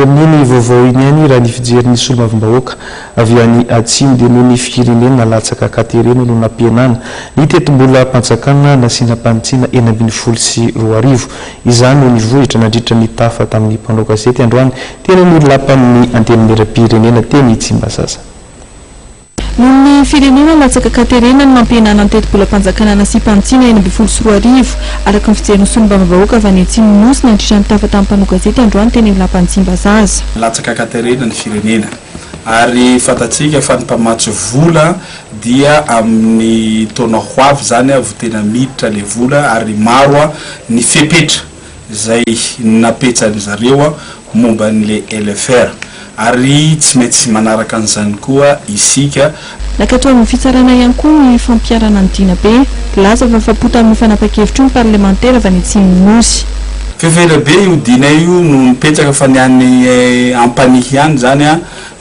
ny amin'iny vaovao iny any raha ny fijeriny solomavim-bahoaka avy any atsimo dia noho ny firenena latsaka katerena no nampianana ny tetombola mpanjakana nasiana mpanitsina 24 izany no nivohitra nandritra ny tafa tamin'ny mpanao gazety androany tena ny lapan'ny antenimieram-pirenena teny Tsimbazaza. Noho ny firenena latsaka katerena no nampianana ny tetombola mpanjakana nasiam-panitsina 24 araka ny fijeriny solomavim-bahoaka avy any atsimo nosy nandritra ny tafa tamin'ny mpanao gazety androany teny lapan'ny Tsimbazaza. Latsaka katerena ny firenena ary fatatsika fa ny mpamatsy vola dia amin'ny taona hoavy zany vo tena miditra le vola ary maro ny fepetra zay napetsany zareo momba n'le LFR ary tsy maintsy manaraka an'izany koa isika nakatao amin'ny fitsarana ihany koa ny fampiarana ny dinabe laza fa fapota amin'ny fanapa-kevitry ny parlementaire avy any atsimo nosy. Fevela be io dina io no nipetsaka fa niany ampanihy ihany zany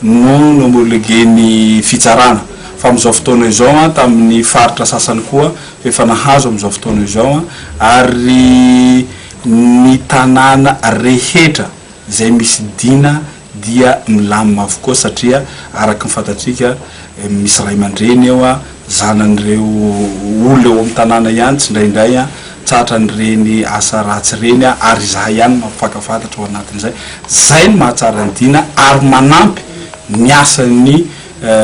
no nomologeny fitsarana fa amin'izao fotoana izao tamin'ny faritra sasany koa efa nahazo amin'izao fotoana izao ary ny tanàna rehetra izay misy dina dia milamina avokoa satria araka ny fatatsika misy ray aman-dreny eo zanan'ireo olona eo amin'ny tanàna ihany tsy indraindray tsatra nyreny asa ratsy reny ary zahay ihany mampifakafantatra ao anatin'izay zay ny mahatsara ny dina ary manampy ny asan'ny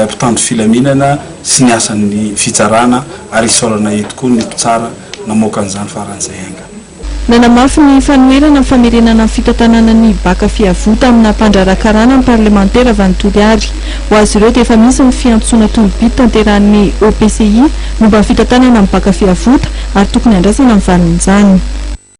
mpitandro filaminana sy ny asan'ny fitsarana ary isorana eto koa ny mpitsara namoaka an'izany faran'izay anga. Nanamafy ny fanoherana famerenana ny fitantanana ny baka fiavota amina mpandrarakarana ny parlementaire avy any Toliary. Ho azy ireo dia efa misy ny fiantsona tolobity tanterahan'ny OPCI momba ny fitantanana ny baka fiavota ary tokony andrasana ny valin'izany.